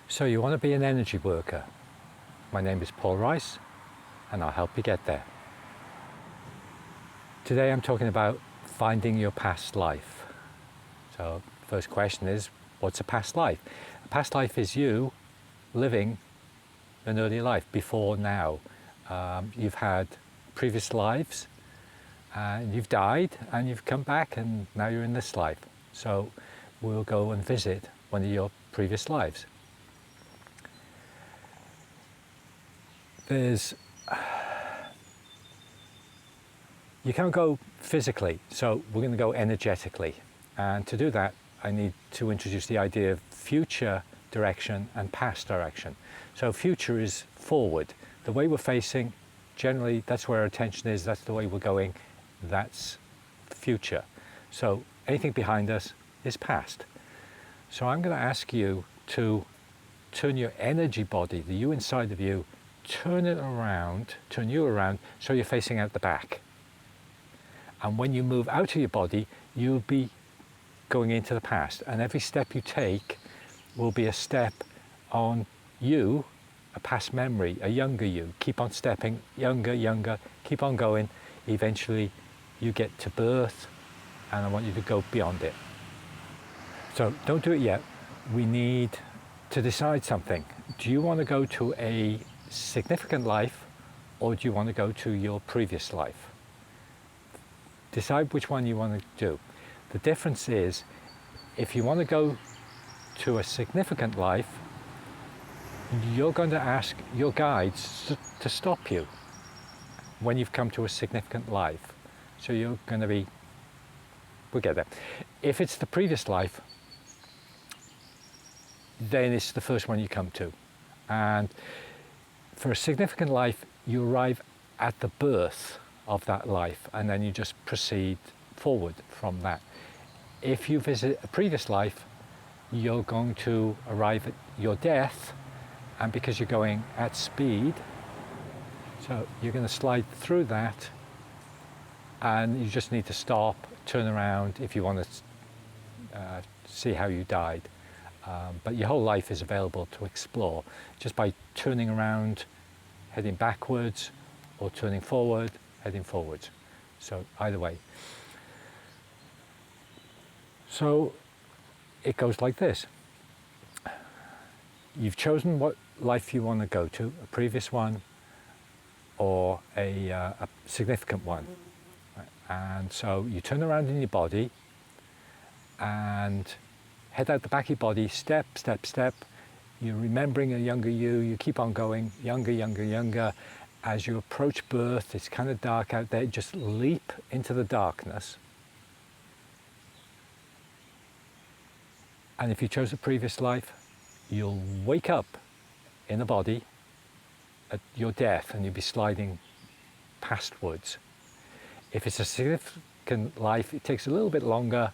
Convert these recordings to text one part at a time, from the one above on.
So you want to be an energy worker? My name is Paul Rice, and I'll help you get there. Today I'm talking about finding your past life. So first question is, what's a past life? A past life is you living an early life before now. You've had previous lives, and you've died, and you've come back, and now you're in this life. So we'll go and visit one of your previous lives. You can't go physically, so we're going to go energetically. And to do that, I need to introduce the idea of future direction and past direction. So future is forward. The way we're facing, generally, that's where our attention is, that's the way we're going, that's future. So anything behind us is past. So I'm going to ask you to turn your energy body, the you inside of you, turn you around so you're facing out the back. And when you move out of your body, you'll be going into the past. And every step you take will be a step on you, a past memory, a younger you. Keep on stepping, younger, keep on going. Eventually you get to birth, and I want you to go beyond it. So don't do it yet. We need to decide something. Do you want to go to a significant life, or do you want to go to your previous life? Decide which one you want to do. The difference is, if you want to go to a significant life, you're going to ask your guides to stop you when you've come to a significant life. So you're going to we'll get there. If it's the previous life, then it's the first one you come to. And for a significant life, you arrive at the birth of that life, and then you just proceed forward from that. If you visit a previous life, you're going to arrive at your death, and because you're going at speed, so you're going to slide through that, and you just need to stop, turn around if you want to see how you died. But your whole life is available to explore just by turning around, heading backwards, or turning forward, heading forwards. So either way. So it goes like this. You've chosen what life you want to go to, a previous one or a significant one. And so you turn around in your body and head out the back of your body, step, step, step. You're remembering a younger you keep on going, younger. As you approach birth, it's kind of dark out there, just leap into the darkness. And if you chose a previous life, you'll wake up in a body at your death, and you'll be sliding pastwards. If it's a significant life, it takes a little bit longer,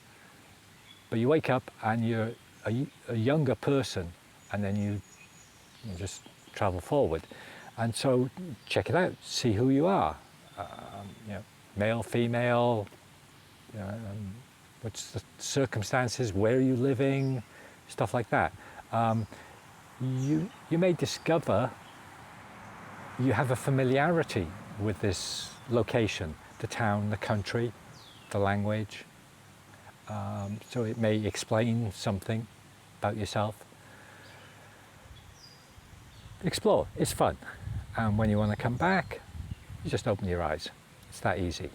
but you wake up and you're a younger person, and then you just travel forward. And so check it out, see who you are, male, female, what's the circumstances, where are you living, stuff like that. You may discover you have a familiarity with this location, the town, the country, the language. So it may explain something about yourself. Explore, it's fun. And when you want to come back, you just open your eyes. It's that easy.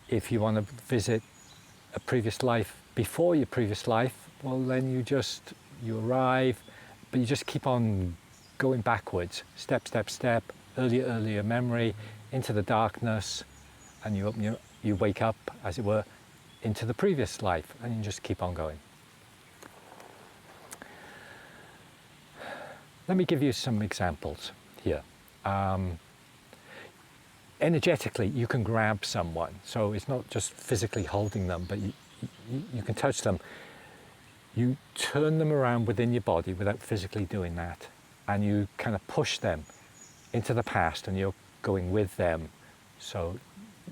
If you want to visit a previous life before your previous life, well then you arrive, but you just keep on going backwards, step, step, step, earlier memory, into the darkness, and you wake up, as it were, into the previous life, and you just keep on going. Let me give you some examples here. Energetically, you can grab someone. So it's not just physically holding them, but you can touch them. You turn them around within your body without physically doing that. And you kind of push them into the past, and you're going with them. So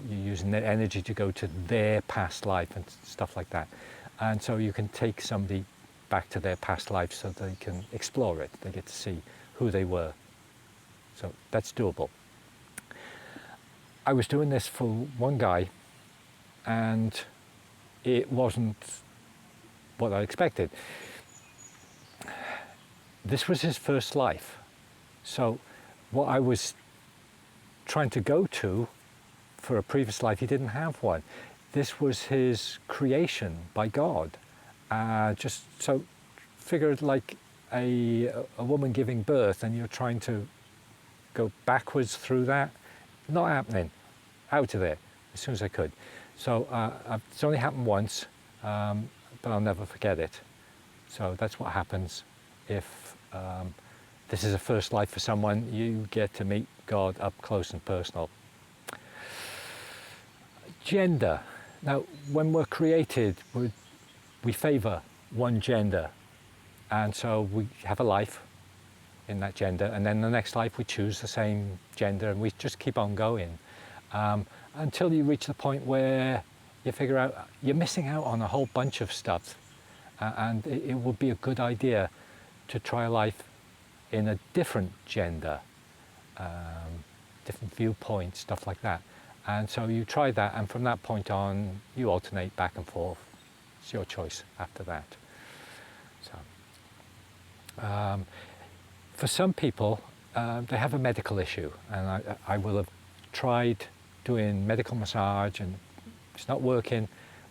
you're using their energy to go to their past life and stuff like that. And so you can take somebody back to their past life so they can explore it. They get to see who they were. So that's doable. I was doing this for one guy, and it wasn't what I expected. This was his first life. So what I was trying to go to for a previous life, he didn't have one. This was his creation by God. Just so figured like a woman giving birth, and you're trying to go backwards through that. Not happening. Out of there as soon as I could. So it's only happened once, but I'll never forget it. So that's what happens if this is a first life for someone. You get to meet God up close and personal. Gender. Now, when we're created, we favour one gender, and so we have a life in that gender, and then the next life we choose the same gender, and we just keep on going until you reach the point where you figure out you're missing out on a whole bunch of stuff, and it would be a good idea to try a life in a different gender, different viewpoint, stuff like that. And so you try that, and from that point on you alternate back and forth. It's your choice after that. So for some people, they have a medical issue, and I will have tried doing medical massage, and it's not working.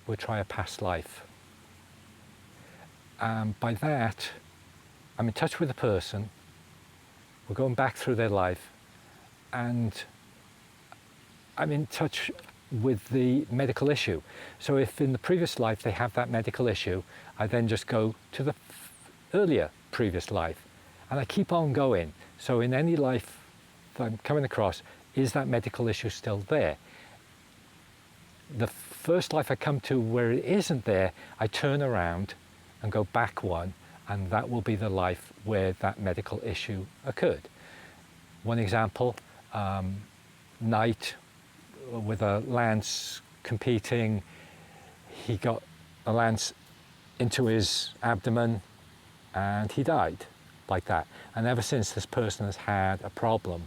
We'll try a past life. By that, I'm in touch with the person, we're going back through their life, and I'm in touch with the medical issue. So if in the previous life they have that medical issue, I then just go to the earlier previous life, and I keep on going. So in any life that I'm coming across, is that medical issue still there? The first life I come to where it isn't there, I turn around and go back one, and that will be the life where that medical issue occurred. One example, Knight with a lance competing, he got a lance into his abdomen and he died like that. And ever since, this person has had a problem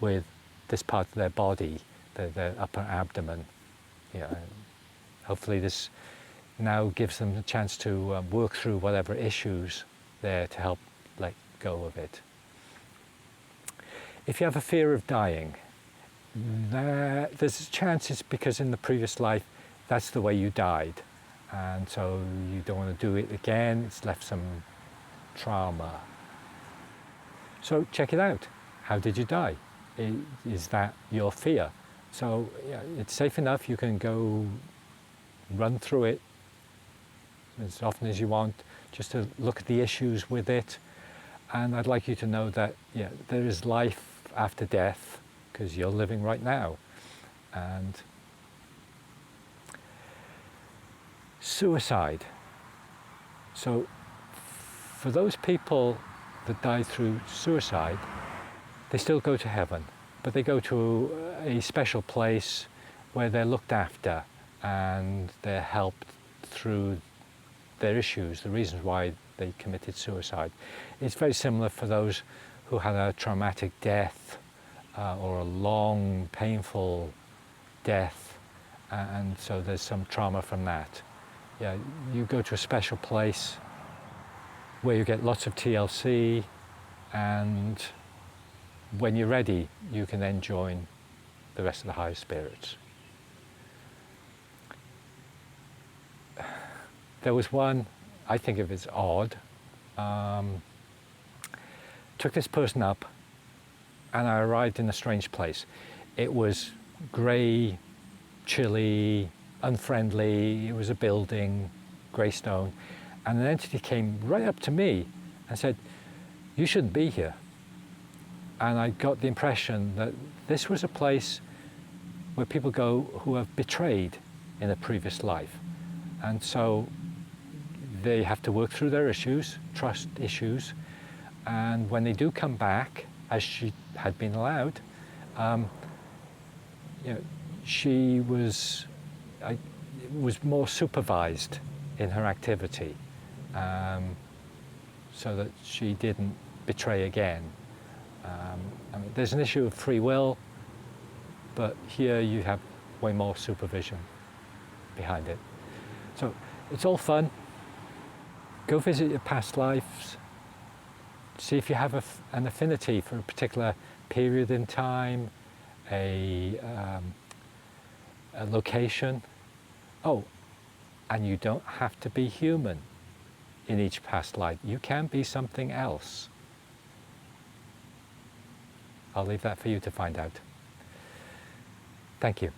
with this part of their body, their upper abdomen. Yeah, hopefully this now gives them a chance to work through whatever issues there to help let go of it. If you have a fear of dying, there's a chance it's because in the previous life that's the way you died, and so you don't want to do it again. It's left some trauma. So check it out. How did you die? Is that your fear? So yeah, it's safe enough. You can go run through it as often as you want, just to look at the issues with it. And I'd like you to know that there is life after death, because you're living right now. And suicide. So for those people that die through suicide, they still go to heaven, but they go to a special place where they're looked after and they're helped through their issues, the reasons why they committed suicide. It's very similar for those who had a traumatic death or a long, painful death, and so there's some trauma from that. Yeah, you go to a special place where you get lots of TLC, and when you're ready, you can then join the rest of the higher spirits. There was one, I think of as odd. Took this person up, and I arrived in a strange place. It was grey, chilly, unfriendly. It was a building, Greystone, and an entity came right up to me and said, "You shouldn't be here." And I got the impression that this was a place where people go who have betrayed in a previous life. And so they have to work through their issues, trust issues, and when they do come back, as she had been allowed, she was more supervised in her activity. so that she didn't betray again. I mean, there's an issue of free will, but here you have way more supervision behind it. So it's all fun. Go visit your past lives. See if you have an affinity for a particular period in time, a location. Oh, and you don't have to be human in each past life. You can be something else. I'll leave that for you to find out. Thank you.